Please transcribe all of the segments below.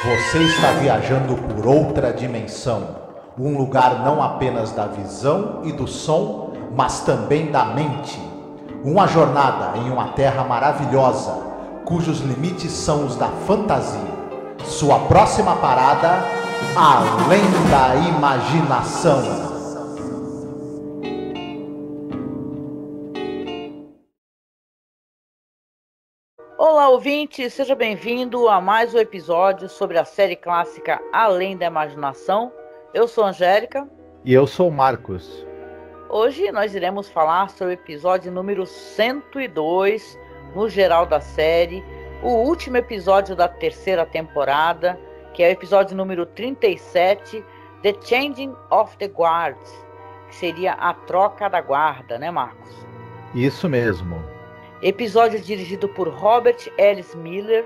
Você está viajando por outra dimensão, um lugar não apenas da visão e do som, mas também da mente. Uma jornada em uma terra maravilhosa, cujos limites são os da fantasia. Sua próxima parada, além da imaginação. Olá, ouvinte, seja bem-vindo a mais um episódio sobre a série clássica Além da Imaginação. Eu sou Angélica. E eu sou o Marcos. Hoje nós iremos falar sobre o episódio número 102, no geral da série, o último episódio da terceira temporada, que é o episódio número 37, The Changing of the Guards, que seria a troca da guarda, né, Marcos? Isso mesmo. Episódio dirigido por Robert Ellis Miller,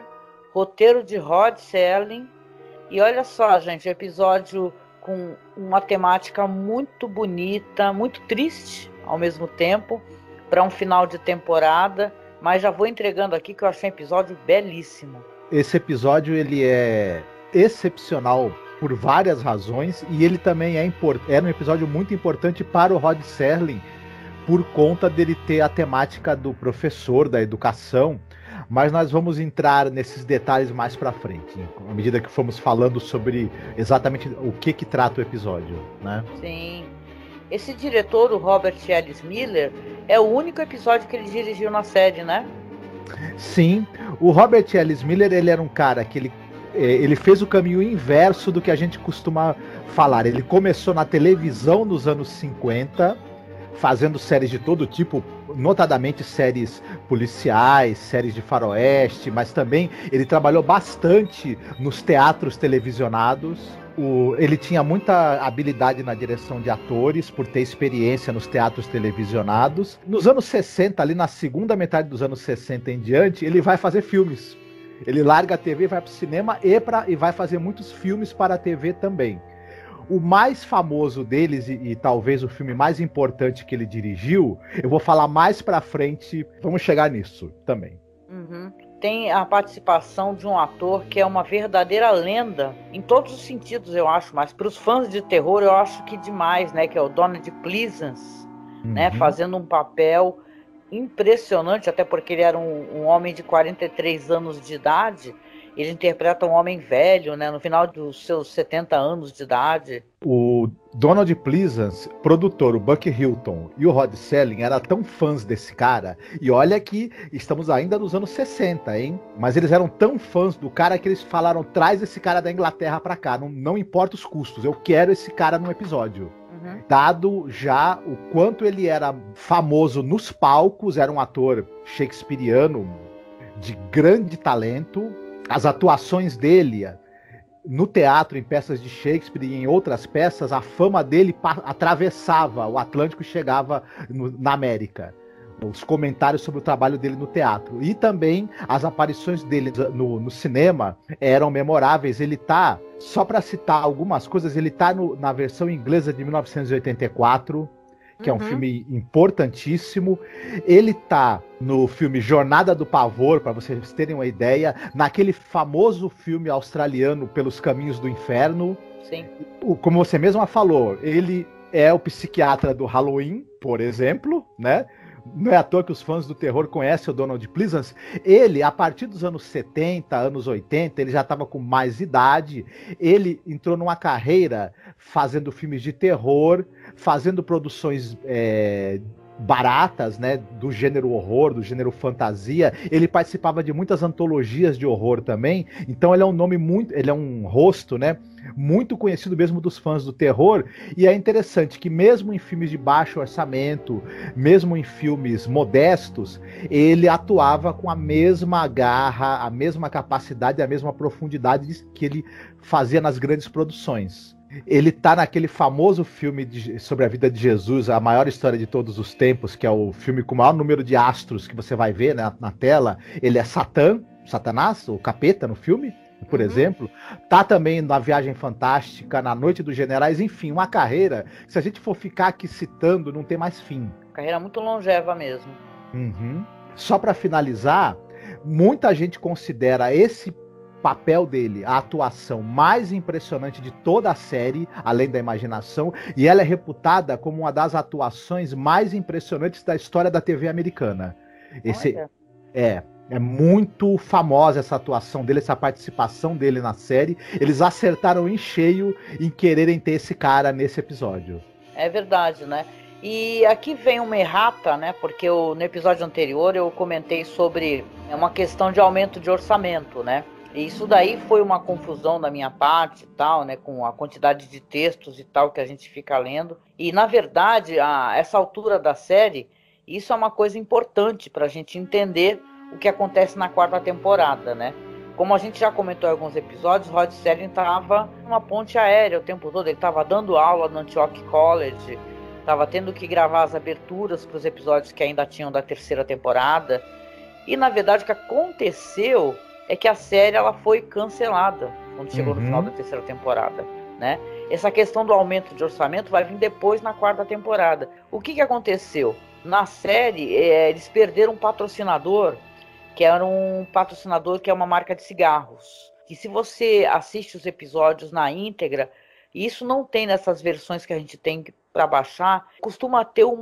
roteiro de Rod Serling. E olha só, gente, episódio com uma temática muito bonita, muito triste ao mesmo tempo, para um final de temporada, mas já vou entregando aqui que eu achei um episódio belíssimo. Esse episódio ele é excepcional por várias razões, e ele também era um episódio muito importante para o Rod Serling, por conta dele ter a temática do professor da educação, mas nós vamos entrar nesses detalhes mais para frente, à medida que formos falando sobre exatamente o que trata o episódio, né? Sim. Esse diretor, o Robert Ellis Miller, é o único episódio que ele dirigiu na série, né? Sim, o Robert Ellis Miller, ele era um cara que ele fez o caminho inverso do que a gente costuma falar. Ele começou na televisão nos anos 50, fazendo séries de todo tipo, notadamente séries policiais, séries de faroeste, mas também ele trabalhou bastante nos teatros televisionados. Ele tinha muita habilidade na direção de atores, por ter experiência nos teatros televisionados. Nos anos 60, ali na segunda metade dos anos 60 em diante, ele vai fazer filmes. Ele larga a TV, vai para o cinema e vai fazer muitos filmes para a TV também. O mais famoso deles, e talvez o filme mais importante que ele dirigiu, eu vou falar mais pra frente, vamos chegar nisso também. Uhum. Tem a participação de um ator que é uma verdadeira lenda, em todos os sentidos, eu acho, mas para os fãs de terror eu acho que demais, né? Que é o Donald Pleasence, né? Fazendo um papel impressionante, até porque ele era um homem de 43 anos de idade. Ele interpreta um homem velho, né, no final dos seus 70 anos de idade. O Donald Pleasence, produtor, o Buck Hilton e o Rod Serling eram tão fãs desse cara, e olha que estamos ainda nos anos 60, hein? Mas eles eram tão fãs do cara que eles falaram, traz esse cara da Inglaterra pra cá, não importa os custos, eu quero esse cara no episódio. Dado já o quanto ele era famoso nos palcos, era um ator shakespeariano de grande talento. As atuações dele no teatro, em peças de Shakespeare e em outras peças, a fama dele atravessava o Atlântico e chegava na América. Os comentários sobre o trabalho dele no teatro. E também as aparições dele no cinema eram memoráveis. Ele tá, só para citar algumas coisas, ele tá na versão inglesa de 1984, que é um filme importantíssimo. Ele tá no filme Jornada do Pavor, para vocês terem uma ideia, naquele famoso filme australiano Pelos Caminhos do Inferno. Sim. Como você mesma falou, ele é o psiquiatra do Halloween, por exemplo, né? Não é à toa que os fãs do terror conhecem o Donald Pleasence. Ele, a partir dos anos 70, anos 80, ele já estava com mais idade. Ele entrou numa carreira fazendo filmes de terror, fazendo produções baratas, né, do gênero horror, do gênero fantasia. Ele participava de muitas antologias de horror também. Então ele é um nome ele é um rosto, né, muito conhecido mesmo dos fãs do terror. E é interessante que mesmo em filmes de baixo orçamento, mesmo em filmes modestos, ele atuava com a mesma garra, a mesma capacidade, a mesma profundidade que ele fazia nas grandes produções. Ele tá naquele famoso filme sobre a vida de Jesus, a maior história de todos os tempos, que é o filme com o maior número de astros que você vai ver, né, na tela. Ele é Satanás, o capeta no filme, por exemplo. Tá também na Viagem Fantástica, na Noite dos Generais, enfim, uma carreira que, se a gente for ficar aqui citando, não tem mais fim. Carreira muito longeva mesmo. Só para finalizar, muita gente considera esse papel dele, a atuação mais impressionante de toda a série, além da imaginação, e ela é reputada como uma das atuações mais impressionantes da história da TV americana. É muito famosa essa atuação dele, essa participação dele na série. Eles acertaram em cheio em quererem ter esse cara nesse episódio. É verdade, né? E aqui vem uma errata, né? Porque no episódio anterior eu comentei sobre uma questão de aumento de orçamento, né? E isso daí foi uma confusão da minha parte e tal, né? Com a quantidade de textos e tal que a gente fica lendo. E, na verdade, a essa altura da série, isso é uma coisa importante para a gente entender o que acontece na quarta temporada, né? Como a gente já comentou em alguns episódios, Rod Serling estava numa ponte aérea o tempo todo. Ele estava dando aula no Antioch College, estava tendo que gravar as aberturas para os episódios que ainda tinham da terceira temporada. E, na verdade, o que aconteceu é que a série ela foi cancelada quando chegou no final da terceira temporada, né? Essa questão do aumento de orçamento vai vir depois na quarta temporada. O que aconteceu? Na série, eles perderam um patrocinador, que era um patrocinador que é uma marca de cigarros. Que se você assiste os episódios na íntegra, e isso não tem nessas versões que a gente tem para baixar, costuma ter um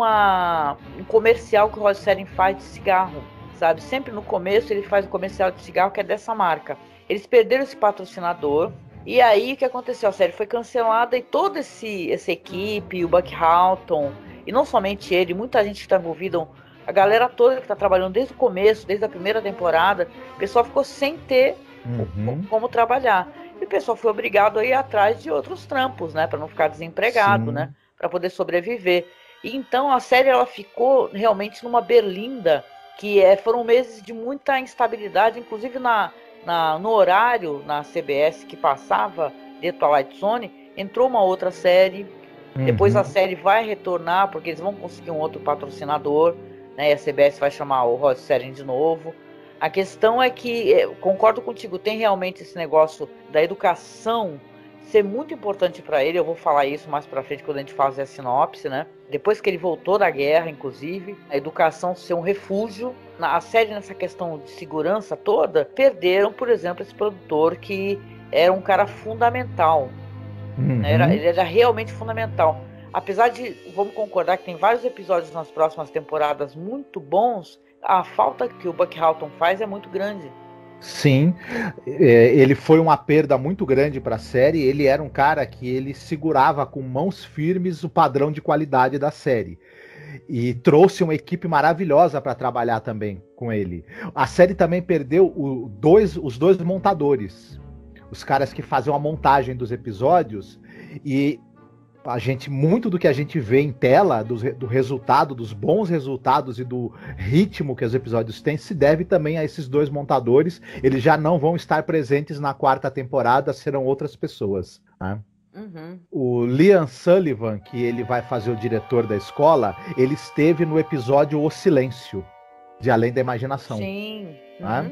comercial que o Rod Serling faz de cigarro, sabe? Sempre no começo ele faz um comercial de cigarro que é dessa marca. Eles perderam esse patrocinador, e aí o que aconteceu? A série foi cancelada e toda essa equipe, o Buck Houghton, e não somente ele, muita gente que está envolvida, a galera toda que está trabalhando desde o começo, desde a primeira temporada, o pessoal ficou sem ter como trabalhar. E o pessoal foi obrigado a ir atrás de outros trampos, né? Para não ficar desempregado, né? Para poder sobreviver. E então a série ela ficou realmente numa berlinda, que foram meses de muita instabilidade, inclusive no horário, na CBS que passava, The Twilight Zone, entrou uma outra série. Depois a série vai retornar, porque eles vão conseguir um outro patrocinador, né? E a CBS vai chamar o Rod Serling de novo. A questão é que, concordo contigo, tem realmente esse negócio da educação ser muito importante para ele. Eu vou falar isso mais para frente quando a gente fazer a sinopse, né? Depois que ele voltou da guerra, inclusive, a educação ser um refúgio. A série, nessa questão de segurança toda, perderam, por exemplo, esse produtor que era um cara fundamental. Ele era realmente fundamental. Apesar de, vamos concordar que tem vários episódios nas próximas temporadas muito bons, a falta que o Buck Houghton faz é muito grande. Sim, ele foi uma perda muito grande para a série. Ele era um cara que ele segurava com mãos firmes o padrão de qualidade da série. E trouxe uma equipe maravilhosa para trabalhar também com ele. A série também perdeu os dois montadores. Os caras que faziam a montagem dos episódios, e muito do que a gente vê em tela, do resultado, dos bons resultados e do ritmo que os episódios têm, se deve também a esses dois montadores. Eles já não vão estar presentes na quarta temporada, serão outras pessoas, né? O Liam Sullivan, que ele vai fazer o diretor da escola, ele esteve no episódio O Silêncio, de Além da Imaginação. Sim. Né?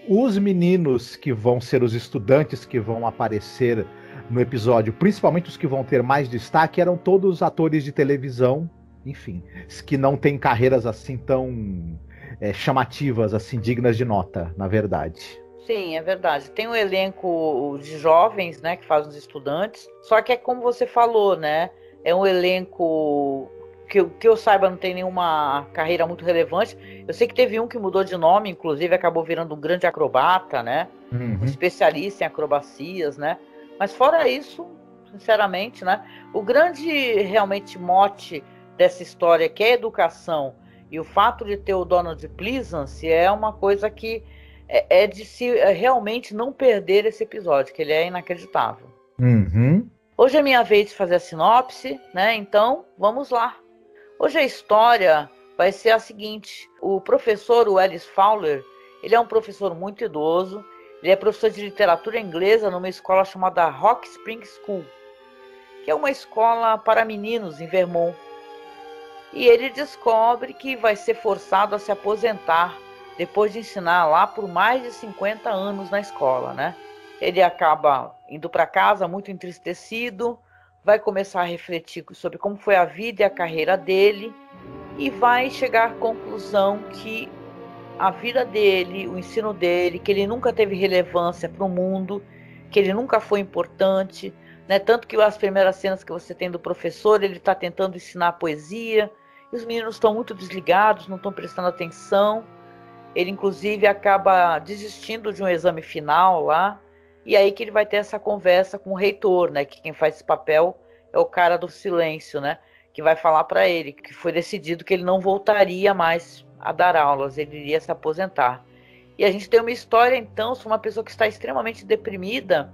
Os meninos que vão ser os estudantes que vão aparecer no episódio, principalmente os que vão ter mais destaque, eram todos atores de televisão, enfim, que não têm carreiras assim tão chamativas, assim, dignas de nota, na verdade. Sim, é verdade. Tem um elenco de jovens, né, que fazem os estudantes, só que é como você falou, né, é um elenco que eu saiba não tem nenhuma carreira muito relevante. Eu sei que teve um que mudou de nome, inclusive acabou virando um grande acrobata, né, um especialista em acrobacias, né, mas fora isso, sinceramente, né, o grande realmente mote dessa história, que é a educação, e o fato de ter o Donald Pleasence é uma coisa que é de se realmente não perder esse episódio, que ele é inacreditável. Hoje é minha vez de fazer a sinopse, né? Então, vamos lá. Hoje a história vai ser a seguinte. O professor, o Ellis Fowler, ele é um professor muito idoso. Ele é professor de literatura inglesa numa escola chamada Rock Spring School, que é uma escola para meninos em Vermont. E ele descobre que vai ser forçado a se aposentar depois de ensinar lá por mais de 50 anos na escola, né? Ele acaba indo para casa muito entristecido, vai começar a refletir sobre como foi a vida e a carreira dele e vai chegar à conclusão que a vida dele, o ensino dele, que ele nunca teve relevância para o mundo, que ele nunca foi importante, né? Tanto que as primeiras cenas que você tem do professor, ele está tentando ensinar poesia, e os meninos estão muito desligados, não estão prestando atenção. Ele, inclusive, acaba desistindo de um exame final lá, e aí que ele vai ter essa conversa com o reitor, né? Que quem faz esse papel é o cara do silêncio, né? Que vai falar para ele que foi decidido que ele não voltaria mais a dar aulas, ele iria se aposentar. E a gente tem uma história, então, sobre uma pessoa que está extremamente deprimida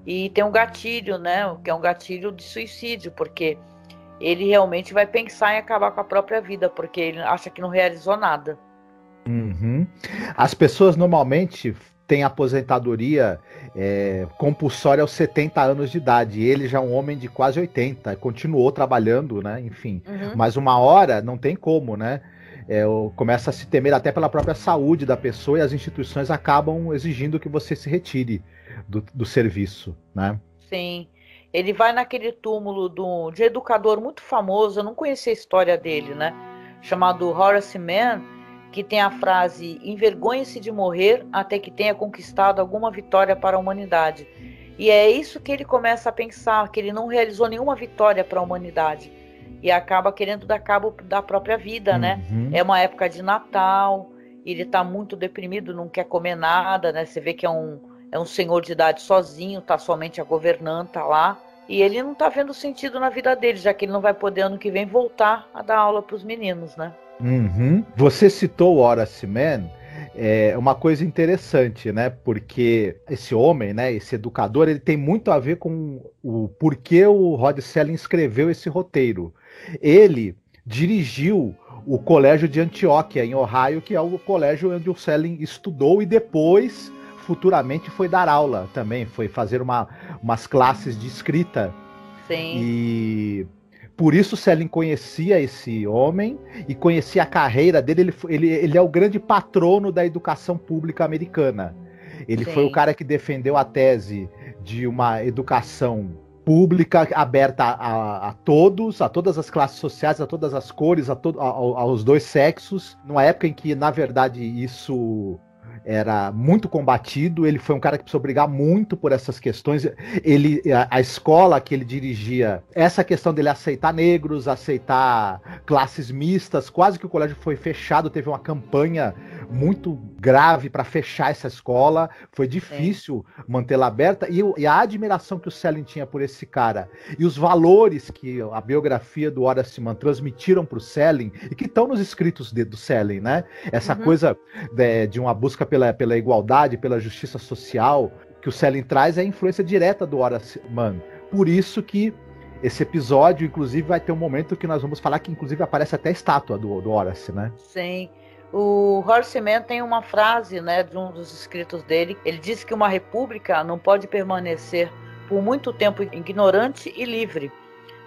e tem um gatilho, né? Que é um gatilho de suicídio, porque ele realmente vai pensar em acabar com a própria vida, porque ele acha que não realizou nada. Uhum. As pessoas normalmente têm aposentadoria compulsória aos 70 anos de idade. Ele já é um homem de quase 80, continuou trabalhando, né? Enfim. Mas uma hora não tem como, né? Começa a se temer até pela própria saúde da pessoa e as instituições acabam exigindo que você se retire do serviço, né? Sim. Ele vai naquele túmulo de um educador muito famoso, eu não conhecia a história dele, né? Chamado Horace Mann, que tem a frase: envergonhe-se de morrer até que tenha conquistado alguma vitória para a humanidade. E é isso que ele começa a pensar, que ele não realizou nenhuma vitória para a humanidade. E acaba querendo dar cabo da própria vida, né? É uma época de Natal, ele está muito deprimido, não quer comer nada, né? Você vê que é um senhor de idade sozinho, tá somente a governanta lá. E ele não tá vendo sentido na vida dele, já que ele não vai poder ano que vem voltar a dar aula para os meninos, né? Você citou o Horace Mann, uma coisa interessante, né? Porque esse homem, né, esse educador, ele tem muito a ver com o porquê o Rod Serling escreveu esse roteiro. Ele dirigiu o colégio de Antioquia, em Ohio, que é o colégio onde o Serling estudou e depois, futuramente, foi dar aula também, foi fazer umas classes de escrita. Sim. E por isso o Serling conhecia esse homem e conhecia a carreira dele. Ele é o grande patrono da educação pública americana. Ele Sim. foi o cara que defendeu a tese de uma educação pública aberta a todos, a todas as classes sociais, a todas as cores, aos dois sexos, numa época em que, na verdade, isso era muito combatido. Ele foi um cara que precisou brigar muito por essas questões. A escola que ele dirigia, essa questão dele aceitar negros, aceitar classes mistas, quase que o colégio foi fechado, teve uma campanha muito grave para fechar essa escola, foi difícil mantê-la aberta, e a admiração que o Serling tinha por esse cara, e os valores que a biografia do Horace Mann transmitiram para o Serling, e que estão nos escritos do Serling, né? Essa coisa de uma busca pela igualdade, pela justiça social, que o Serling traz, é a influência direta do Horace Mann. Por isso que esse episódio, inclusive, vai ter um momento que nós vamos falar que, inclusive, aparece até a estátua do Horace, né? Sim. O Horace Mann tem uma frase, né, de um dos escritos dele. Ele diz que uma república não pode permanecer por muito tempo ignorante e livre.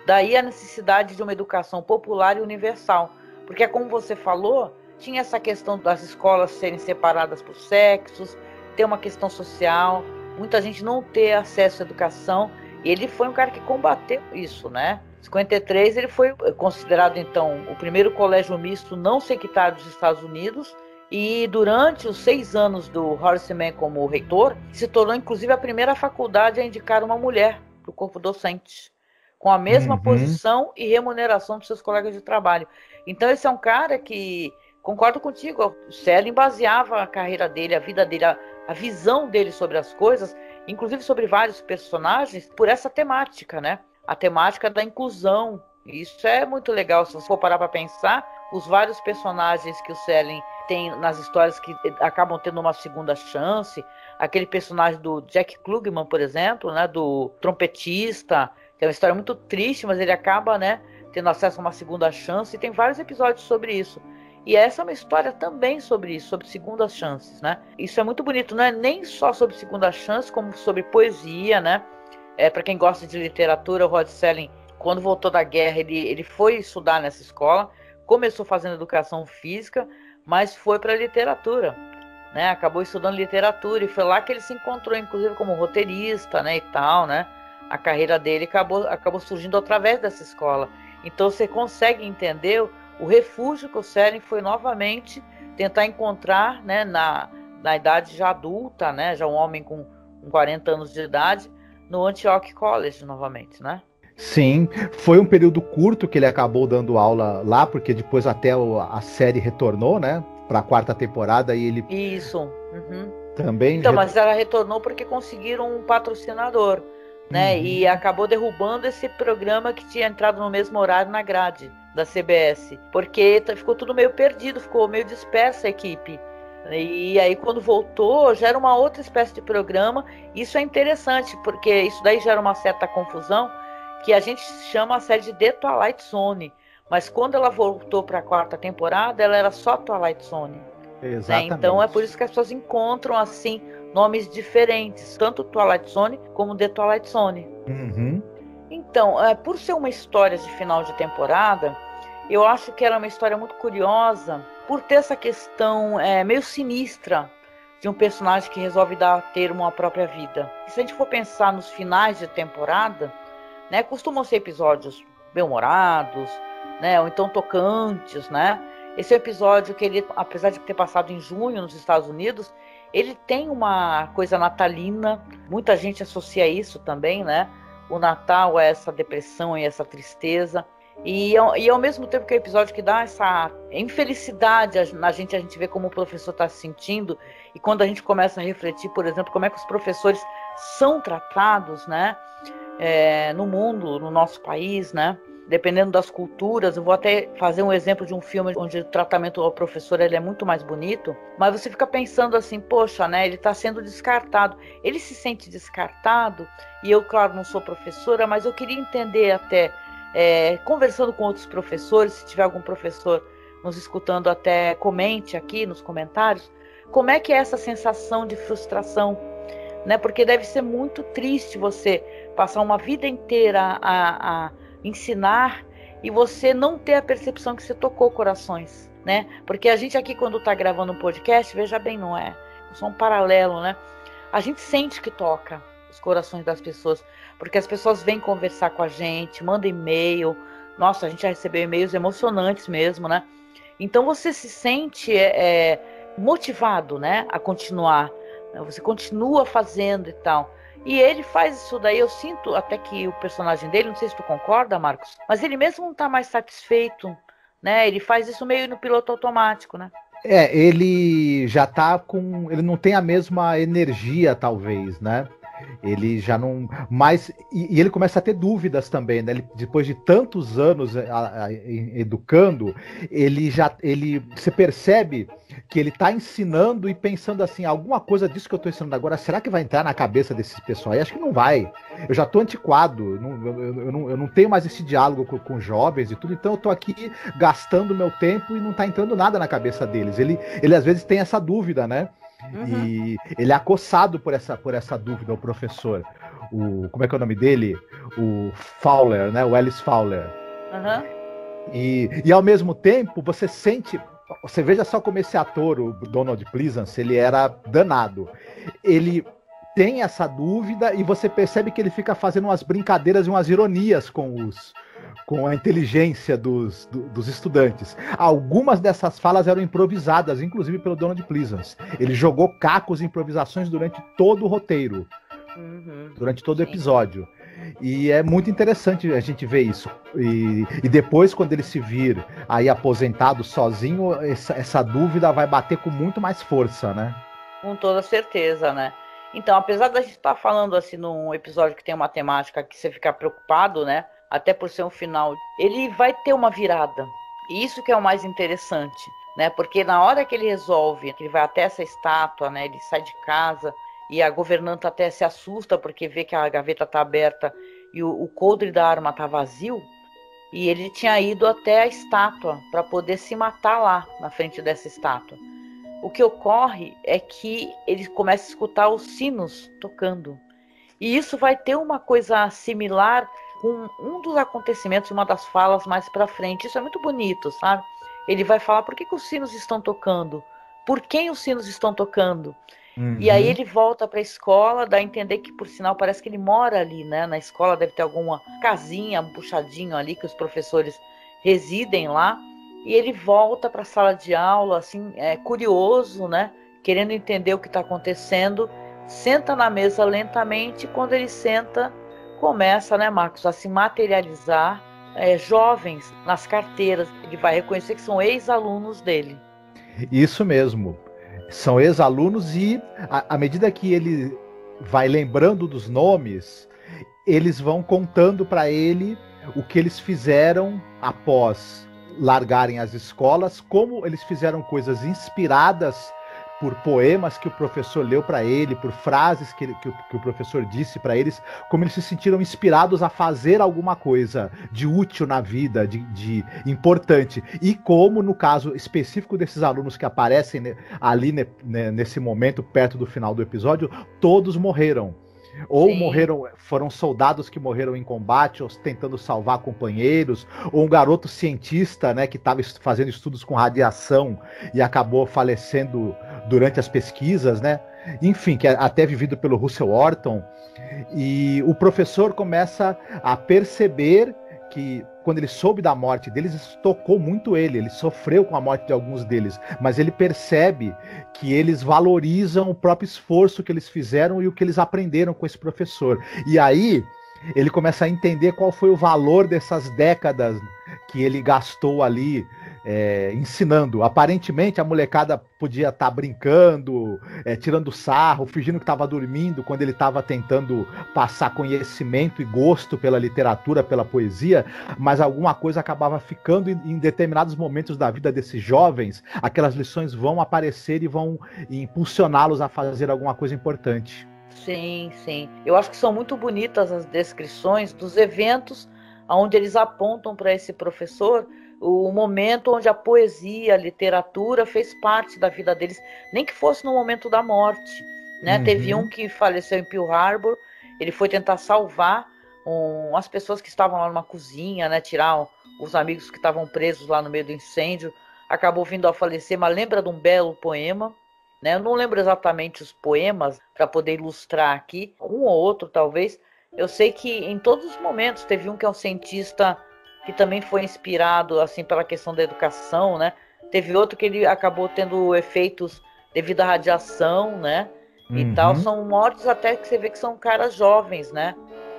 Daí a necessidade de uma educação popular e universal. Porque, como você falou, tinha essa questão das escolas serem separadas por sexos, ter uma questão social, muita gente não ter acesso à educação. E ele foi um cara que combateu isso, né? Em 53 ele foi considerado, então, o primeiro colégio misto não sectário dos Estados Unidos, e durante os 6 anos do Horace Mann como reitor, se tornou, inclusive, a primeira faculdade a indicar uma mulher para o corpo docente, com a mesma posição e remuneração dos seus colegas de trabalho. Então esse é um cara que, concordo contigo, o Serling baseava a carreira dele, a vida dele, a visão dele sobre as coisas, inclusive sobre vários personagens, por essa temática, né? A temática da inclusão. Isso é muito legal, se você for parar para pensar, os vários personagens que o Serling tem nas histórias que acabam tendo uma segunda chance, aquele personagem do Jack Klugman, por exemplo, né, do trompetista, que é uma história muito triste, mas ele acaba, né, tendo acesso a uma segunda chance, e tem vários episódios sobre isso. E essa é uma história também sobre isso, sobre segundas chances, né? Isso é muito bonito, não é nem só sobre segunda chance, como sobre poesia, né? Para quem gosta de literatura, o Rod Serling, quando voltou da guerra, ele foi estudar nessa escola, começou fazendo educação física, mas foi para a literatura, né? Acabou estudando literatura, e foi lá que ele se encontrou, inclusive, como roteirista, né, e tal, né? A carreira dele acabou surgindo através dessa escola. Então você consegue entender o refúgio que o Serling foi novamente tentar encontrar, né, na idade já adulta, né, já um homem com 40 anos de idade, no Antioch College novamente, né? Sim, foi um período curto que ele acabou dando aula lá, porque depois até a série retornou, né, para a 4ª temporada e ele... Isso. Uhum. Também... Então, mas ela retornou porque conseguiram um patrocinador, né, e acabou derrubando esse programa que tinha entrado no mesmo horário na grade da CBS, porque ficou tudo meio perdido, ficou meio dispersa a equipe. E aí quando voltou, já era uma outra espécie de programa. Isso é interessante, porque isso daí gera uma certa confusão, que a gente chama a série de The Twilight Zone, mas quando ela voltou para a 4ª temporada, ela era só Twilight Zone. Exatamente. Né? Então é por isso que as pessoas encontram assim nomes diferentes, tanto Twilight Zone como The Twilight Zone. Uhum. Então, por ser uma história de final de temporada, eu acho que era uma história muito curiosa, por ter essa questão meio sinistra de um personagem que resolve dar termo à própria vida. E se a gente for pensar nos finais de temporada, né, costumam ser episódios bem-humorados, né, ou então tocantes, né? Esse é um episódio que ele, apesar de ter passado em junho nos Estados Unidos, ele tem uma coisa natalina, muita gente associa isso também, né? O Natal é essa depressão e essa tristeza. E ao mesmo tempo que é um episódio que dá essa infelicidade na gente, a gente vê como o professor está se sentindo, e quando a gente começa a refletir, por exemplo, como é que os professores são tratados, né, no mundo, no nosso país, né, dependendo das culturas. Eu vou até fazer um exemplo de um filme onde o tratamento ao professor ele é muito mais bonito, mas você fica pensando assim, poxa, né, ele está sendo descartado, ele se sente descartado, e eu, claro, não sou professora, mas eu queria entender até, conversando com outros professores, se tiver algum professor nos escutando, até comente aqui nos comentários, como é que é essa sensação de frustração, né? Porque deve ser muito triste você passar uma vida inteira a ensinar e você não ter a percepção que você tocou corações, né? Porque a gente aqui, quando está gravando um podcast, veja bem, não é só um paralelo, né? A gente sente que toca os corações das pessoas, porque as pessoas vêm conversar com a gente, mandam e-mail. Nossa, a gente já recebeu e-mails emocionantes mesmo, né? Então você se sente motivado, né, a continuar. Você continua fazendo e tal. E ele faz isso daí, eu sinto até que o personagem dele, não sei se tu concorda, Marcos, mas ele mesmo não está mais satisfeito, né? Ele faz isso meio no piloto automático, né? Ele já tá com... Ele não tem a mesma energia, talvez, né? Ele já não... Mas... E ele começa a ter dúvidas também, né? Ele, depois de tantos anos educando, você percebe que ele tá ensinando e pensando assim, alguma coisa disso que eu tô ensinando agora, será que vai entrar na cabeça desses pessoal aí? Acho que não vai. Eu já tô antiquado, eu não tenho mais esse diálogo com jovens e tudo, então eu tô aqui gastando meu tempo e não tá entrando nada na cabeça deles. Ele às vezes tem essa dúvida, né? Uhum. E ele é acossado por essa dúvida, o professor. Como é que é o nome dele? O Fowler, né? O Ellis Fowler. Uhum. E ao mesmo tempo, você sente... Você veja só como esse ator, o Donald Pleasance, ele era danado. Ele tem essa dúvida e você percebe que ele fica fazendo umas brincadeiras e umas ironias com a inteligência dos estudantes. Algumas dessas falas eram improvisadas, inclusive pelo Donald Pleasance. Ele jogou cacos e improvisações durante todo o roteiro, durante todo o episódio. E é muito interessante a gente ver isso. E depois, quando ele se vir aí aposentado sozinho, essa dúvida vai bater com muito mais força, né? Com toda certeza, né? Então, apesar da gente estar falando assim num episódio que tem uma temática que você fica preocupado, né? Até por ser um final, ele vai ter uma virada. E isso que é o mais interessante, né? Porque na hora que ele resolve, que ele vai até essa estátua, né? Ele sai de casa e a governanta até se assusta porque vê que a gaveta está aberta e o coldre da arma está vazio. E ele tinha ido até a estátua para poder se matar lá, na frente dessa estátua. O que ocorre é que ele começa a escutar os sinos tocando. E isso vai ter uma coisa similar com um dos acontecimentos, uma das falas mais para frente. Isso é muito bonito, sabe? Ele vai falar por que os sinos estão tocando, por quem os sinos estão tocando. E aí ele volta para a escola, dá a entender que, por sinal, parece que ele mora ali, né? Na escola deve ter alguma casinha, um puxadinho ali que os professores residem lá. e ele volta para a sala de aula, assim, curioso, né? Querendo entender o que está acontecendo, senta na mesa lentamente, e quando ele senta, começa, né, Marcos, a se materializar jovens nas carteiras. Ele vai reconhecer que são ex-alunos dele. Isso mesmo. São ex-alunos e, à medida que ele vai lembrando dos nomes, eles vão contando para ele o que eles fizeram após largarem as escolas, como eles fizeram coisas inspiradas por poemas que o professor leu para ele, por frases que o professor disse para eles, como eles se sentiram inspirados a fazer alguma coisa de útil na vida, de importante. E como, no caso específico desses alunos que aparecem ali nesse momento, perto do final do episódio, todos morreram. Ou Sim. morreram, foram soldados que morreram em combate, ou tentando salvar companheiros, ou um garoto cientista, né, que estava fazendo estudos com radiação e acabou falecendo durante as pesquisas, né? Enfim, que é até vivido pelo Russell Orton. E o professor começa a perceber que, quando ele soube da morte deles, isso tocou muito ele sofreu com a morte de alguns deles, mas ele percebe que eles valorizam o próprio esforço que eles fizeram e o que eles aprenderam com esse professor. E aí ele começa a entender qual foi o valor dessas décadas que ele gastou ali ensinando. Aparentemente a molecada podia estar brincando, tirando sarro, fingindo que estava dormindo quando ele estava tentando passar conhecimento e gosto pela literatura, pela poesia, mas alguma coisa acabava ficando em determinados momentos da vida desses jovens. Aquelas lições vão aparecer e vão impulsioná-los a fazer alguma coisa importante. Sim, sim. Eu acho que são muito bonitas as descrições dos eventos onde eles apontam para esse professor o momento onde a poesia, a literatura fez parte da vida deles, nem que fosse no momento da morte, né? Uhum. Teve um que faleceu em Pearl Harbor, ele foi tentar salvar as pessoas que estavam lá numa cozinha, né? Tirar os amigos que estavam presos lá no meio do incêndio, acabou vindo a falecer, mas lembra de um belo poema, né? Eu não lembro exatamente os poemas para poder ilustrar aqui, um ou outro talvez. Eu sei que em todos os momentos teve um que é um cientista que também foi inspirado assim pela questão da educação, né? Teve outro que ele acabou tendo efeitos devido à radiação, né? E tal. São mortes até que você vê que são caras jovens, né?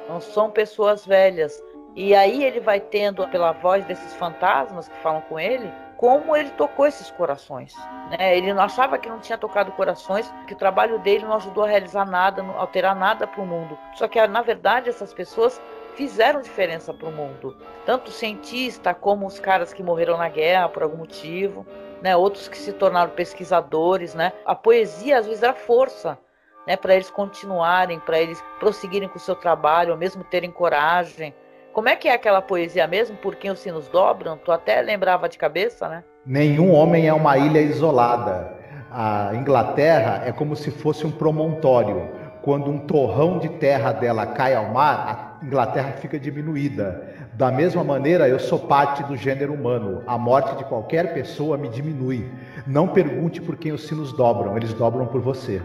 Não são pessoas velhas. E aí ele vai tendo, pela voz desses fantasmas que falam com ele, como ele tocou esses corações, né? Ele não achava que não tinha tocado corações, que o trabalho dele não ajudou a realizar nada, não alterar nada para o mundo. Só que, na verdade, essas pessoas fizeram diferença para o mundo. Tanto o cientista como os caras que morreram na guerra por algum motivo, né? Outros que se tornaram pesquisadores, né? A poesia, às vezes, era força, né? Para eles continuarem, para eles prosseguirem com o seu trabalho, ou mesmo terem coragem. Como é que é aquela poesia mesmo? Por quem os sinos dobram? Tu até lembrava de cabeça, né? Nenhum homem é uma ilha isolada. A Inglaterra é como se fosse um promontório. Quando um torrão de terra dela cai ao mar, a Inglaterra fica diminuída. Da mesma maneira, eu sou parte do gênero humano. A morte de qualquer pessoa me diminui. Não pergunte por quem os sinos dobram, eles dobram por você.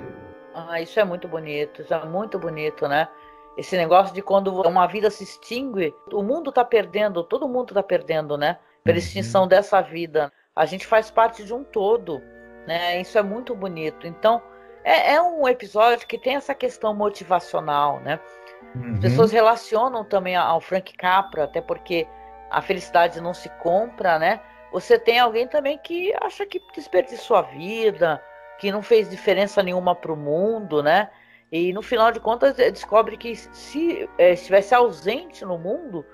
Isso é muito bonito, isso é muito bonito, né? Esse negócio de quando uma vida se extingue, o mundo está perdendo, todo mundo está perdendo, né? Pela extinção dessa vida. A gente faz parte de um todo, né? Isso é muito bonito. Então, é um episódio que tem essa questão motivacional, né? As pessoas relacionam também ao Frank Capra, até porque a felicidade não se compra, né? Você tem alguém também que acha que desperdiçou a vida, que não fez diferença nenhuma para o mundo, né? E no final de contas descobre que se estivesse ausente no mundo,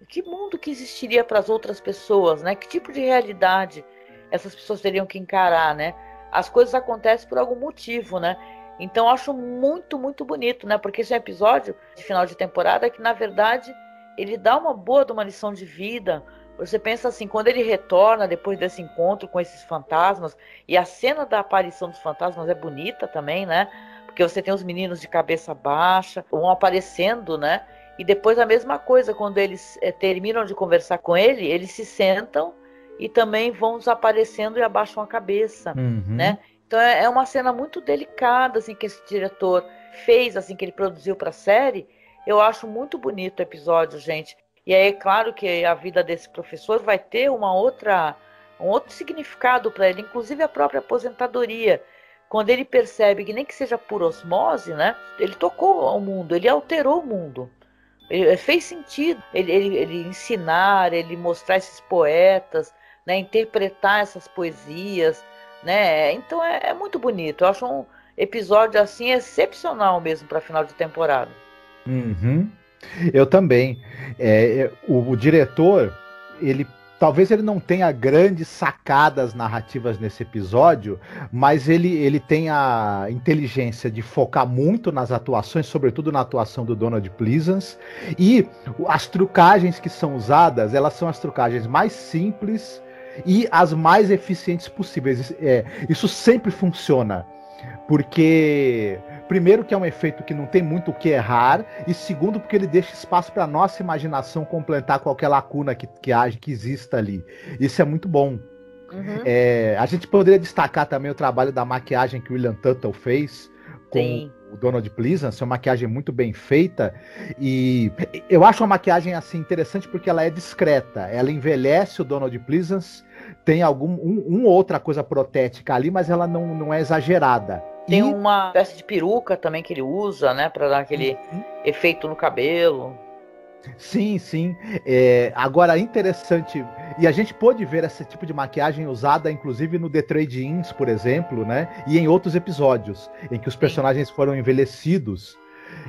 que mundo que existiria para as outras pessoas, né? Que tipo de realidade essas pessoas teriam que encarar, né? As coisas acontecem por algum motivo, né? Então eu acho muito, muito bonito, né? Porque esse é um episódio de final de temporada que, na verdade, ele dá uma boa de uma lição de vida. Você pensa assim, quando ele retorna depois desse encontro com esses fantasmas, e a cena da aparição dos fantasmas é bonita também, né? Porque você tem os meninos de cabeça baixa, vão aparecendo, né? E depois a mesma coisa, quando eles terminam de conversar com ele, eles se sentam e também vão desaparecendo e abaixam a cabeça, né? Então é uma cena muito delicada, assim, que esse diretor fez, assim, que ele produziu para a série. Eu acho muito bonito o episódio, gente. E aí é claro que a vida desse professor vai ter uma outra um outro significado para ele, inclusive a própria aposentadoria. Quando ele percebe que nem que seja por osmose, né? Ele tocou ao mundo, ele alterou o mundo. Ele fez sentido ele ensinar, ele mostrar esses poetas, né? Interpretar essas poesias, né? Então é muito bonito. Eu acho um episódio assim excepcional mesmo para final de temporada. Uhum. Eu também. O diretor, talvez ele não tenha grandes sacadas narrativas nesse episódio, mas ele tem a inteligência de focar muito nas atuações, sobretudo na atuação do Donald Pleasence, e as trucagens que são usadas, elas são as trucagens mais simples e as mais eficientes possíveis. Isso sempre funciona, porque primeiro que é um efeito que não tem muito o que errar, e segundo porque ele deixa espaço para nossa imaginação completar qualquer lacuna que exista ali. Isso é muito bom. Uhum. A gente poderia destacar também o trabalho da maquiagem que o William Tuttle fez com Sim. o Donald Pleasence, é uma maquiagem muito bem feita, e eu acho uma maquiagem assim interessante porque ela é discreta, ela envelhece o Donald Pleasence, tem outra coisa protética ali, mas ela não é exagerada. Tem uma espécie de peruca também que ele usa, né? Para dar aquele efeito no cabelo. Sim. Agora, interessante. E a gente pôde ver esse tipo de maquiagem usada, inclusive no The Trade Ins, por exemplo, né? E em outros episódios, em que os personagens foram envelhecidos.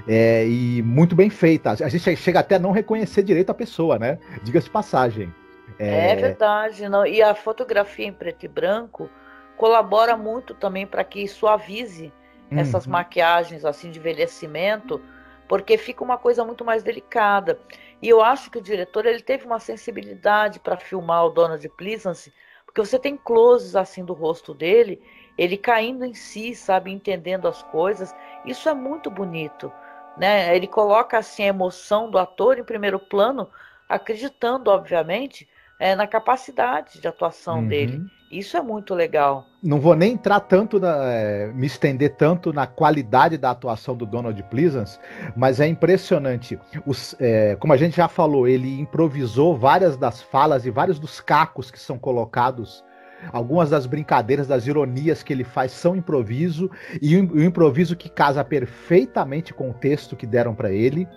E muito bem feita. A gente chega até a não reconhecer direito a pessoa, né? Diga-se de passagem. É verdade. Não? E a fotografia em preto e branco colabora muito também para que suavize essas maquiagens assim de envelhecimento, porque fica uma coisa muito mais delicada. E eu acho que o diretor ele teve uma sensibilidade para filmar o Donald Pleasence, porque você tem closes assim do rosto dele, ele caindo em si, sabe, entendendo as coisas. Isso é muito bonito, né? Ele coloca assim a emoção do ator em primeiro plano, acreditando, obviamente, na capacidade de atuação dele. Isso é muito legal. Não vou nem entrar tanto, me estender tanto na qualidade da atuação do Donald Pleasence, mas é impressionante. Como a gente já falou, ele improvisou várias das falas e vários dos cacos que são colocados. Algumas das brincadeiras, das ironias que ele faz são improviso, e o improviso que casa perfeitamente com o texto que deram para ele.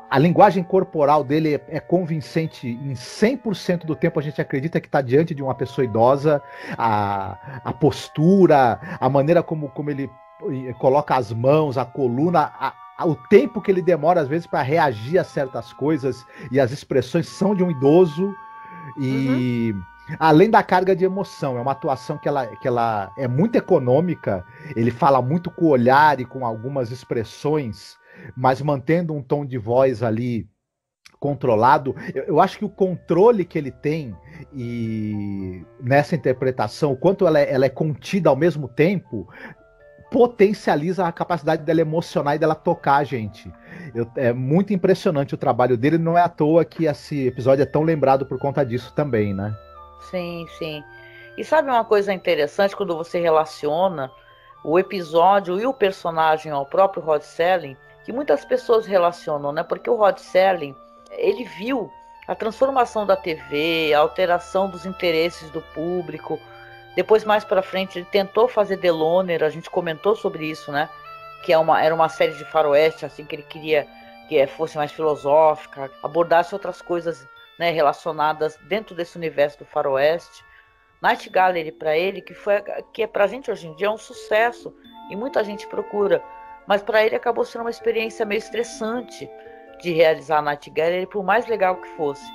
A linguagem corporal dele é convincente em 100% do tempo. A gente acredita que está diante de uma pessoa idosa. A postura, a maneira como ele coloca as mãos, a coluna, o tempo que ele demora às vezes para reagir a certas coisas, e as expressões são de um idoso. E além da carga de emoção, é uma atuação que ela é muito econômica. Ele fala muito com o olhar e com algumas expressões, mas mantendo um tom de voz ali controlado. Eu acho que o controle que ele tem e nessa interpretação, o quanto ela é contida ao mesmo tempo, potencializa a capacidade dela emocionar e dela tocar a gente. É muito impressionante o trabalho dele. Não é à toa que esse episódio é tão lembrado por conta disso também, né? Sim. E sabe uma coisa interessante quando você relaciona o episódio e o personagem ao próprio Rod Serling, que muitas pessoas relacionam, né? Porque o Rod Serling, ele viu a transformação da TV, a alteração dos interesses do público. Depois, mais para frente, ele tentou fazer The Loner, a gente comentou sobre isso, né? Que era uma série de faroeste, assim, que ele queria que fosse mais filosófica, abordasse outras coisas, né, relacionadas dentro desse universo do faroeste. Night Gallery, para ele, que é pra gente hoje em dia é um sucesso, e muita gente procura, mas para ele acabou sendo uma experiência meio estressante de realizar a Night Gallery, por mais legal que fosse.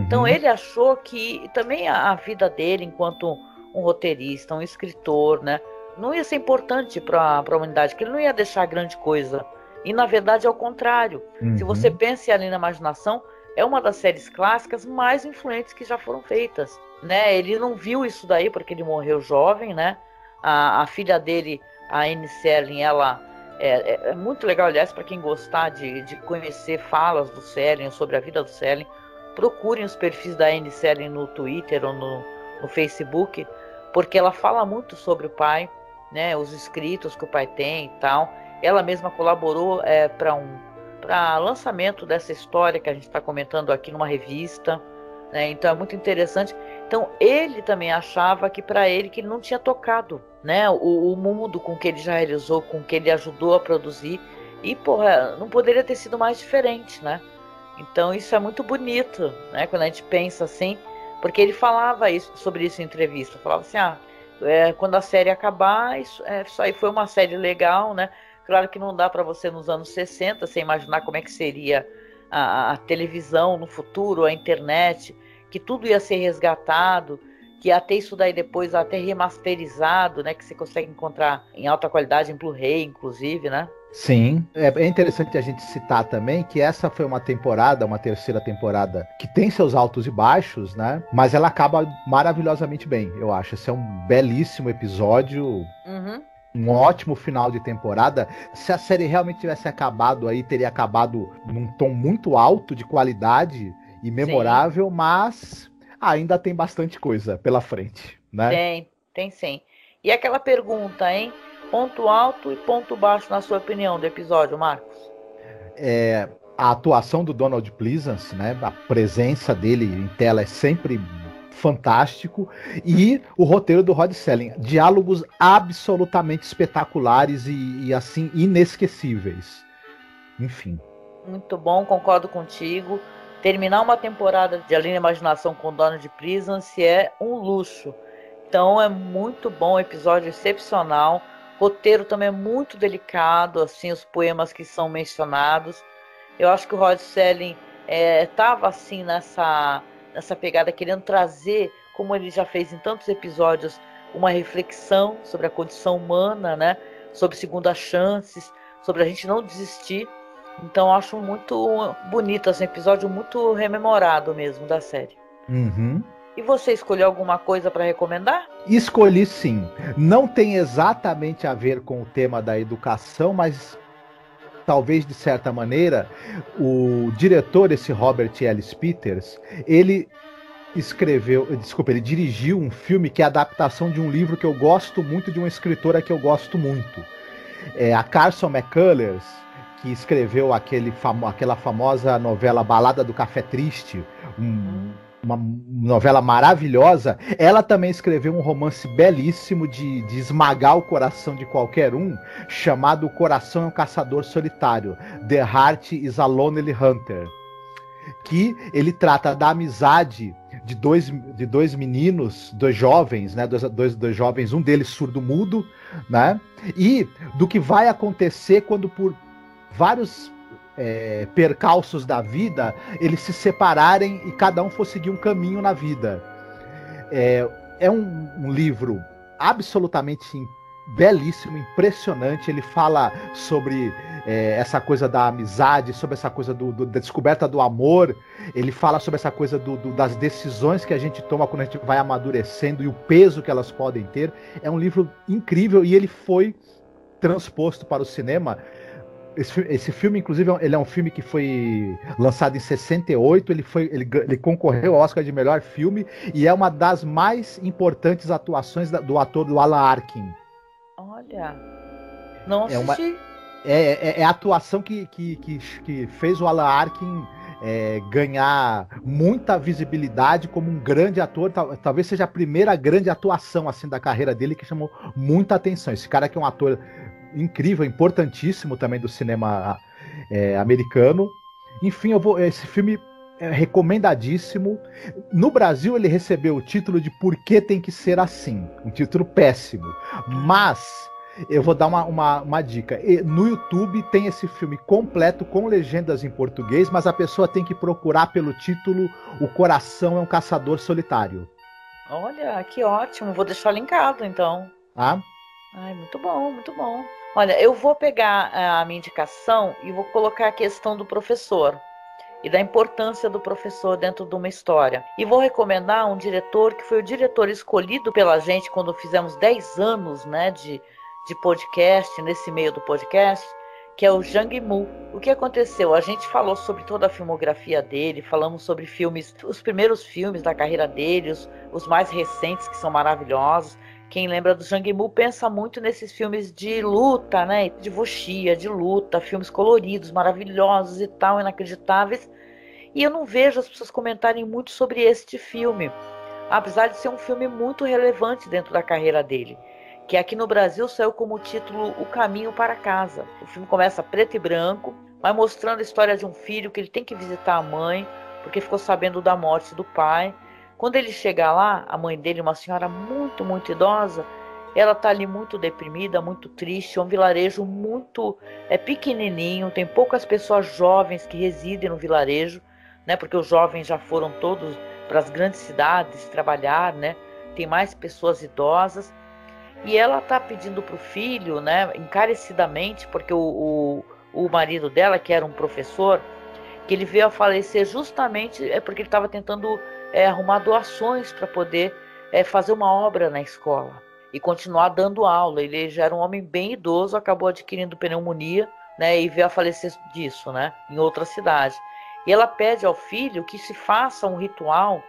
Então ele achou que também a vida dele enquanto um roteirista, um escritor, né, não ia ser importante para a humanidade, que ele não ia deixar grande coisa. E na verdade é o contrário. Se você pensa ali na imaginação, é uma das séries clássicas mais influentes que já foram feitas, né? Ele não viu isso daí porque ele morreu jovem, né? A filha dele, a Anne Serling, ela é muito legal, aliás, para quem gostar de conhecer falas do Serling, sobre a vida do Serling, procurem os perfis da Anne Serling no Twitter ou no Facebook, porque ela fala muito sobre o pai, né? Os escritos que o pai tem e tal. Ela mesma colaborou para lançamento dessa história que a gente está comentando aqui numa revista, né? Então é muito interessante. Então ele também achava que para ele que ele não tinha tocado, né, o mundo com que ele já realizou, com que ele ajudou a produzir, e porra, não poderia ter sido mais diferente, né? Então isso é muito bonito, né, quando a gente pensa assim, porque ele falava sobre isso em entrevista, falava assim, quando a série acabar, isso aí foi uma série legal, né? Claro que não dá para você nos anos 60, você imaginar como é que seria a televisão no futuro, a internet, que tudo ia ser resgatado, que ia ter isso daí depois até remasterizado, né? Que você consegue encontrar em alta qualidade, em Blu-ray, inclusive, né? Sim, é interessante a gente citar também que essa foi uma temporada, uma terceira temporada, que tem seus altos e baixos, né? Mas ela acaba maravilhosamente bem, eu acho. Esse é um belíssimo episódio. Um ótimo final de temporada. Se a série realmente tivesse acabado aí, teria acabado num tom muito alto de qualidade e memorável, sim, mas ainda tem bastante coisa pela frente, né? Tem sim. E aquela pergunta, hein? Ponto alto e ponto baixo, na sua opinião, do episódio, Marcos? A atuação do Donald Pleasence, né? A presença dele em tela é sempre fantástico, e o roteiro do Rod Serling, diálogos absolutamente espetaculares e assim inesquecíveis. Enfim. Muito bom, concordo contigo. Terminar uma temporada de Além da Imaginação com Donald Pleasence é um luxo. Então é muito bom, episódio excepcional. Roteiro também é muito delicado, assim, os poemas que são mencionados. Eu acho que o Rod Serling estava assim nessa pegada, querendo trazer, como ele já fez em tantos episódios, uma reflexão sobre a condição humana, né? Sobre segundas chances, sobre a gente não desistir. Então eu acho muito bonito esse episódio, muito rememorado mesmo da série. Uhum. E você escolheu alguma coisa para recomendar? Escolhi sim. Não tem exatamente a ver com o tema da educação, mas talvez de certa maneira o diretor, esse Robert Ellis Peters, ele dirigiu um filme que é a adaptação de um livro que eu gosto muito, de uma escritora que eu gosto muito. É a Carson McCullers, que escreveu aquela famosa novela Balada do Café Triste, uma novela maravilhosa. Ela também escreveu um romance belíssimo de esmagar o coração de qualquer um, chamado O Coração é um Caçador Solitário, The Heart is a Lonely Hunter, que ele trata da amizade de dois meninos, dois jovens, né? Dois jovens, um deles surdo-mudo, né? E do que vai acontecer quando, por vários percalços da vida, eles se separarem e cada um for seguir um caminho na vida. É um livro absolutamente belíssimo, impressionante. Ele fala sobre essa coisa da amizade, sobre essa coisa da descoberta do amor. Ele fala sobre essa coisa das decisões que a gente toma quando a gente vai amadurecendo e o peso que elas podem ter. É um livro incrível e ele foi transposto para o cinema. Esse filme, inclusive, ele é um filme que foi lançado em 68, ele concorreu ao Oscar de melhor filme e é uma das mais importantes atuações do ator do Alan Arkin. Olha, não assisti. É a atuação que fez o Alan Arkin ganhar muita visibilidade como um grande ator. Talvez seja a primeira grande atuação assim da carreira dele que chamou muita atenção. Esse cara que é um ator incrível, importantíssimo também do cinema americano. Enfim, esse filme é recomendadíssimo. No Brasil ele recebeu o título de Por que Tem que Ser Assim, um título péssimo, mas eu vou dar uma dica. No YouTube tem esse filme completo com legendas em português, mas a pessoa tem que procurar pelo título O Coração é um Caçador Solitário. Olha, que ótimo, vou deixar linkado então. Ai, muito bom, muito bom. Olha, eu vou pegar a minha indicação e vou colocar a questão do professor e da importância do professor dentro de uma história. E vou recomendar um diretor que foi o diretor escolhido pela gente quando fizemos 10 anos, né, de podcast, nesse meio do podcast, que é o Zhang Yimou. O que aconteceu? A gente falou sobre toda a filmografia dele, falamos sobre filmes, os primeiros filmes da carreira dele, os mais recentes, que são maravilhosos. Quem lembra do Zhang Yimou pensa muito nesses filmes de luta, né? De wuxia, de luta, filmes coloridos, maravilhosos e tal, inacreditáveis. E eu não vejo as pessoas comentarem muito sobre este filme. apesar de ser um filme muito relevante dentro da carreira dele, que aqui no Brasil saiu como título O Caminho para Casa. O filme começa preto e branco, vai mostrando a história de um filho que ele tem que visitar a mãe, porque ficou sabendo da morte do pai. Quando ele chega lá, a mãe dele, uma senhora muito, muito idosa, ela está ali muito deprimida, muito triste. É um vilarejo muito pequenininho, tem poucas pessoas jovens que residem no vilarejo, né, porque os jovens já foram todos para as grandes cidades trabalhar, né? Tem mais pessoas idosas. E ela está pedindo para o filho, né, encarecidamente, porque o marido dela, que era um professor, que ele veio a falecer justamente porque ele estava tentando arrumar doações para poder fazer uma obra na escola e continuar dando aula. Ele já era um homem bem idoso, acabou adquirindo pneumonia, né, e veio a falecer disso, né, em outra cidade. E ela pede ao filho que se faça um ritual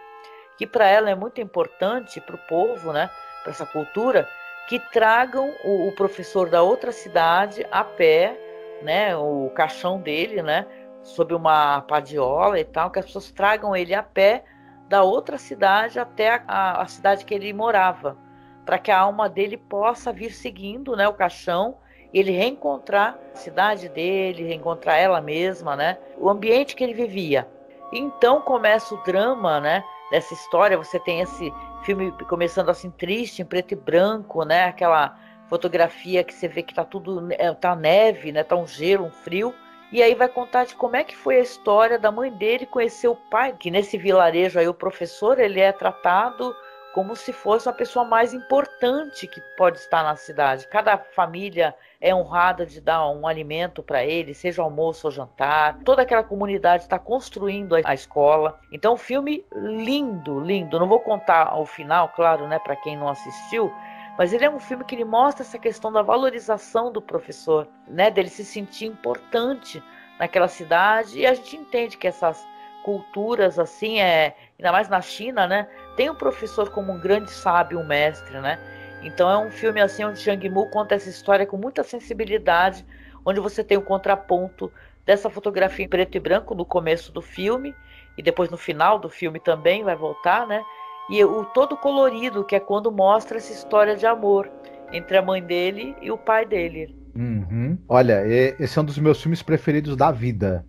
que para ela é muito importante, para o povo, né, para essa cultura, que tragam o professor da outra cidade a pé, né, o caixão dele, né, sob uma padiola e tal, que as pessoas tragam ele a pé da outra cidade até a cidade que ele morava, para que a alma dele possa vir seguindo, né, o caixão, e ele reencontrar a cidade dele, reencontrar ela mesma, né, o ambiente que ele vivia. Então começa o drama, né, dessa história. Você tem esse filme começando assim triste, em preto e branco, né, aquela fotografia que você vê que tá tudo, tá neve, né, tá um gelo, um frio. E aí vai contar de como é que foi a história da mãe dele conhecer o pai, que nesse vilarejo aí o professor, ele é tratado como se fosse a pessoa mais importante que pode estar na cidade. Cada família é honrada de dar um alimento para ele, seja almoço ou jantar. Toda aquela comunidade está construindo a escola. Então, um filme lindo, lindo. Não vou contar o final, claro, né, para quem não assistiu, mas ele é um filme que ele mostra essa questão da valorização do professor, né, dele se sentir importante naquela cidade. E a gente entende que essas culturas, assim, ainda mais na China, né, tem o professor como um grande sábio, um mestre, né? Então é um filme assim onde Zhang Yimou conta essa história com muita sensibilidade, onde você tem o contraponto dessa fotografia em preto e branco no começo do filme, e depois no final do filme também vai voltar, né? E o todo colorido, que é quando mostra essa história de amor entre a mãe dele e o pai dele. Uhum. Olha, esse é um dos meus filmes preferidos da vida.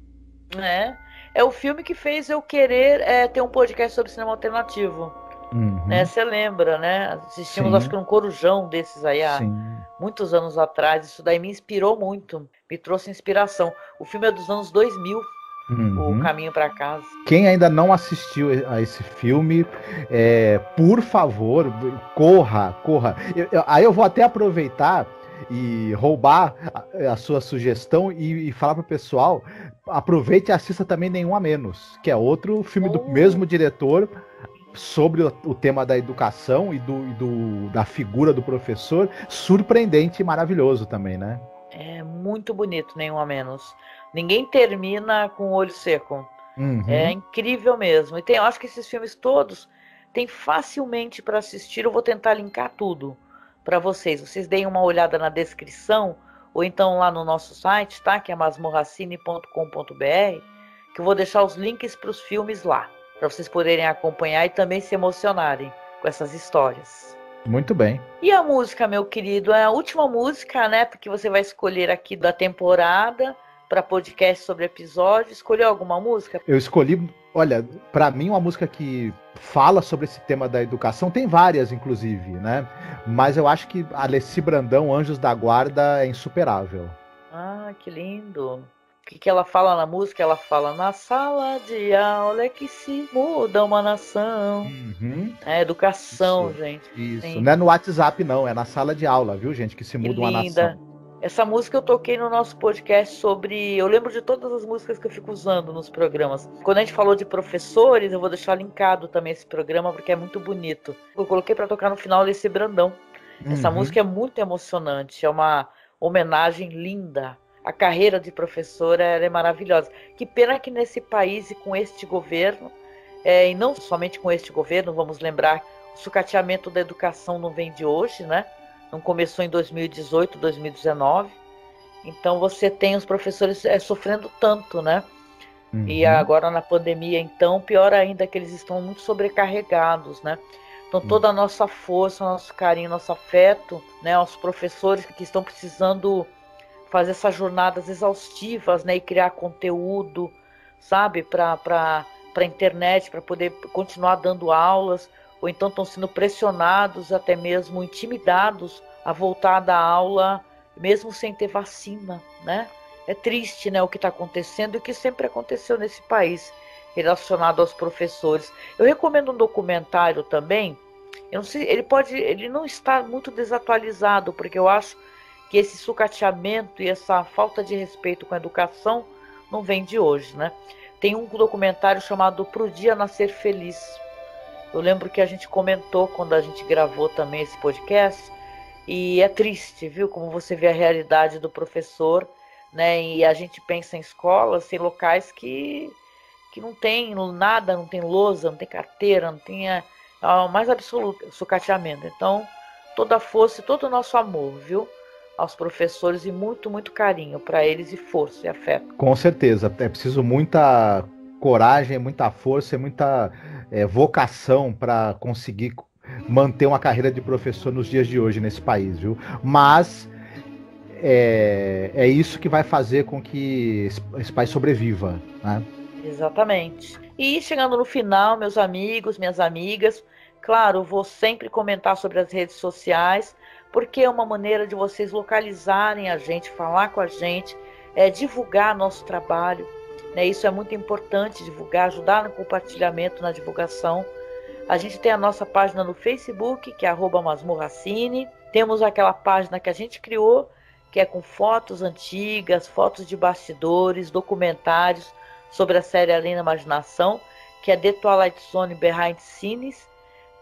É o filme que fez eu querer ter um podcast sobre cinema alternativo. Uhum. Né? Você lembra, né? Assistimos, Sim. Acho que um corujão desses aí há muitos anos atrás. Isso daí me inspirou muito, me trouxe inspiração. O filme é dos anos 2000, O Caminho para Casa. Quem ainda não assistiu a esse filme, por favor, corra. Aí eu vou até aproveitar e roubar a sua sugestão e falar pro pessoal, aproveite e assista também Nenhum a Menos, que é outro filme do mesmo diretor, sobre o tema da educação e da figura do professor, surpreendente e maravilhoso também, né? É muito bonito, Nenhum a Menos. Ninguém termina com o olho seco. É incrível mesmo. E eu acho que esses filmes todos tem facilmente para assistir. Eu vou tentar linkar tudo para vocês. Vocês deem uma olhada na descrição, ou então lá no nosso site, tá? Que é masmorracine.com.br, que eu vou deixar os links para os filmes lá, para vocês poderem acompanhar e também se emocionarem com essas histórias. Muito bem. E a música, meu querido, é a última música, né? Porque você vai escolher aqui da temporada para podcast sobre episódio. Escolheu alguma música? Eu escolhi, olha, para mim uma música que fala sobre esse tema da educação, tem várias inclusive, né? Mas eu acho que Alessi Brandão, Anjos da Guarda, é insuperável. Ah, que lindo. O que ela fala na música? Ela fala: na sala de aula é que se muda uma nação. É educação, isso, gente. Isso. Sim. Não é no WhatsApp, não. É na sala de aula, viu, gente? Que se muda uma nação. Essa música eu toquei no nosso podcast sobre... Eu lembro de todas as músicas que eu fico usando nos programas. Quando a gente falou de professores, eu vou deixar linkado também esse programa, porque é muito bonito. Eu coloquei para tocar no final desse Brandão. Essa música é muito emocionante. É uma homenagem linda. A carreira de professora é maravilhosa. Que pena que nesse país e com este governo, e não somente com este governo, vamos lembrar, o sucateamento da educação não vem de hoje, né? Não começou em 2018, 2019. Então você tem os professores sofrendo tanto, né? E agora na pandemia, então, pior ainda que eles estão muito sobrecarregados, né? Então toda a nossa força, nosso carinho, nosso afeto, né, aos professores que estão precisando fazer essas jornadas exaustivas, né, e criar conteúdo, sabe, para a internet, para poder continuar dando aulas, ou então estão sendo pressionados, até mesmo intimidados a voltar da aula, mesmo sem ter vacina, né? É triste, né, o que está acontecendo e o que sempre aconteceu nesse país relacionado aos professores. Eu recomendo um documentário também. Eu não sei, ele não está muito desatualizado, porque eu acho que esse sucateamento e essa falta de respeito com a educação não vem de hoje, né? Tem um documentário chamado Pro Dia Nascer Feliz. Eu lembro que a gente comentou quando a gente gravou também esse podcast, e é triste, viu, como você vê a realidade do professor, né? E a gente pensa em escolas, em locais que não tem nada, não tem lousa, não tem carteira, não tem o mais absoluto sucateamento. Então, toda a força e todo o nosso amor, viu, aos professores, e muito, muito carinho para eles, e força e afeto. Com certeza, é preciso muita coragem, muita força e muita vocação para conseguir manter uma carreira de professor nos dias de hoje nesse país, viu? Mas é isso que vai fazer com que esse país sobreviva, né? Exatamente. E chegando no final, meus amigos, minhas amigas, claro, vou sempre comentar sobre as redes sociais, porque é uma maneira de vocês localizarem a gente, falar com a gente, divulgar nosso trabalho, né? Isso é muito importante, divulgar, ajudar no compartilhamento, na divulgação. A gente tem a nossa página no Facebook, que é @masmorracine. Temos aquela página que a gente criou, que é com fotos antigas, fotos de bastidores, documentários sobre a série Além da Imaginação, que é The Twilight Zone Behind Scenes.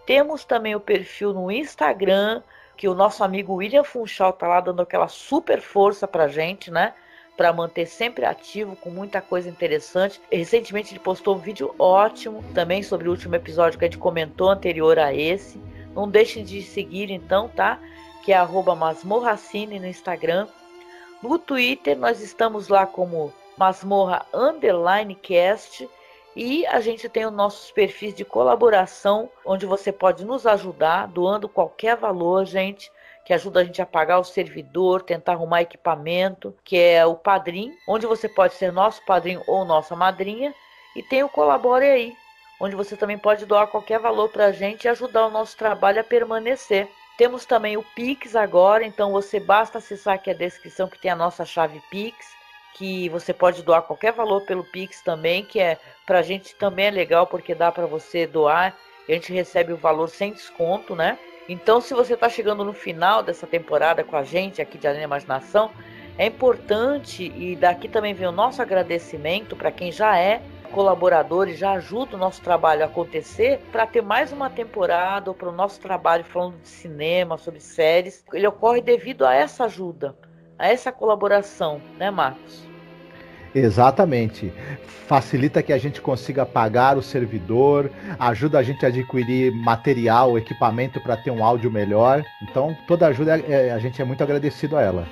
Temos também o perfil no Instagram, que o nosso amigo William Funchal está lá dando aquela super força para a gente, né? Para manter sempre ativo, com muita coisa interessante. Recentemente ele postou um vídeo ótimo também sobre o último episódio que a gente comentou, anterior a esse. Não deixem de seguir então, tá? Que é @masmorracine no Instagram. No Twitter nós estamos lá como masmorra_cast, e a gente tem os nossos perfis de colaboração, onde você pode nos ajudar, doando qualquer valor, gente, que ajuda a gente a pagar o servidor, tentar arrumar equipamento, que é o Padrim, onde você pode ser nosso padrinho ou nossa madrinha, e tem o Colabore Aí, onde você também pode doar qualquer valor para a gente e ajudar o nosso trabalho a permanecer. Temos também o Pix agora, então você basta acessar aqui a descrição, que tem a nossa chave Pix, que você pode doar qualquer valor pelo Pix também, que pra gente também é legal, porque dá para você doar e a gente recebe o valor sem desconto, né? Então, se você está chegando no final dessa temporada com a gente aqui de Além da Imaginação, é importante, e daqui também vem o nosso agradecimento para quem já é colaborador e já ajuda o nosso trabalho a acontecer, para ter mais uma temporada, ou para o nosso trabalho falando de cinema, sobre séries. Ele ocorre devido a essa ajuda, a essa colaboração, né, Marcos? Exatamente. Facilita que a gente consiga pagar o servidor, ajuda a gente a adquirir material, equipamento para ter um áudio melhor. Então, toda ajuda a gente é muito agradecido a ela.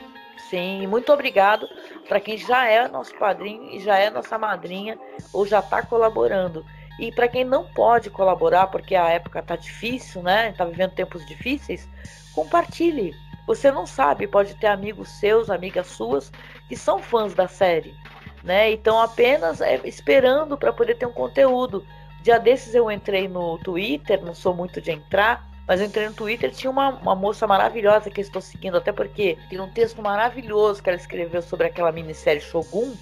Sim, muito obrigado para quem já é nosso padrinho e já é nossa madrinha, ou já está colaborando. E para quem não pode colaborar, porque a época está difícil, né? Está vivendo tempos difíceis, compartilhe. Você não sabe, pode ter amigos seus, amigas suas, que são fãs da série, né? Então apenas esperando para poder ter um conteúdo. Dia desses eu entrei no Twitter, não sou muito de entrar, mas eu entrei no Twitter, tinha uma moça maravilhosa que eu estou seguindo, até porque tem um texto maravilhoso que ela escreveu sobre aquela minissérie Shogun.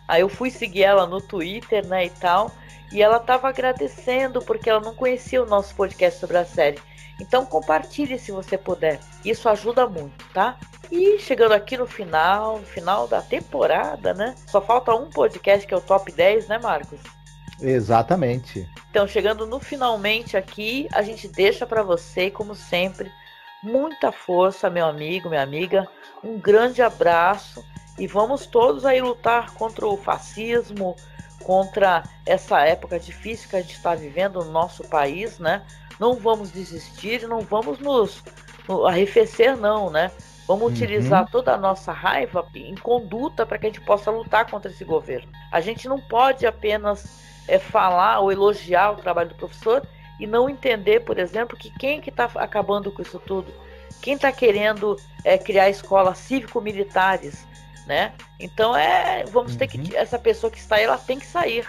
Aí eu fui seguir ela no Twitter, né, e tal, e ela estava agradecendo porque ela não conhecia o nosso podcast sobre a série. Então compartilhe se você puder, isso ajuda muito, tá? E chegando aqui no final da temporada, né? Só falta um podcast que é o Top 10, né, Marcos? Exatamente. Então, chegando no finalmente aqui, a gente deixa para você, como sempre, muita força, meu amigo, minha amiga, um grande abraço, e vamos todos aí lutar contra o fascismo, contra essa época difícil que a gente está vivendo no nosso país, né? Não vamos desistir, não vamos nos arrefecer não, né? Vamos utilizar toda a nossa raiva em conduta para que a gente possa lutar contra esse governo. A gente não pode apenas falar ou elogiar o trabalho do professor e não entender, por exemplo, que quem que está acabando com isso tudo? Quem está querendo criar escolas cívico-militares, né? Então vamos ter que essa pessoa que está aí, ela tem que sair.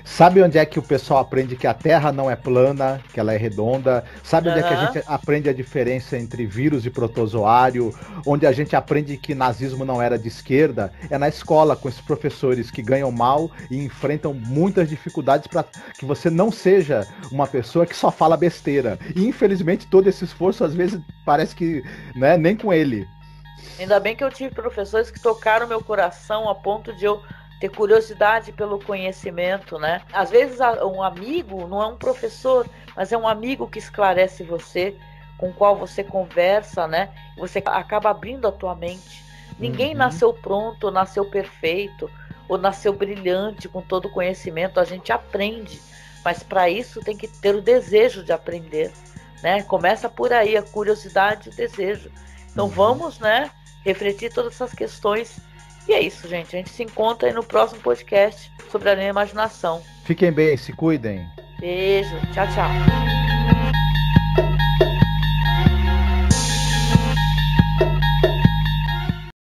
Sabe onde é que o pessoal aprende que a Terra não é plana, que ela é redonda? Sabe onde é que a gente aprende a diferença entre vírus e protozoário? Onde a gente aprende que nazismo não era de esquerda? É na escola, com esses professores que ganham mal e enfrentam muitas dificuldades para que você não seja uma pessoa que só fala besteira. E infelizmente todo esse esforço às vezes parece que, né, nem com ele. Ainda bem que eu tive professores que tocaram meu coração a ponto de eu ter curiosidade pelo conhecimento, né? Às vezes um amigo não é um professor, mas é um amigo que esclarece você, com o qual você conversa, né? Você acaba abrindo a tua mente. Ninguém nasceu pronto, nasceu perfeito, ou nasceu brilhante com todo o conhecimento. A gente aprende, mas para isso tem que ter o desejo de aprender, né? Começa por aí, a curiosidade e o desejo. Então vamos, né, refletir todas essas questões. E é isso, gente. A gente se encontra aí no próximo podcast sobre a minha imaginação. Fiquem bem, se cuidem. Beijo. Tchau, tchau.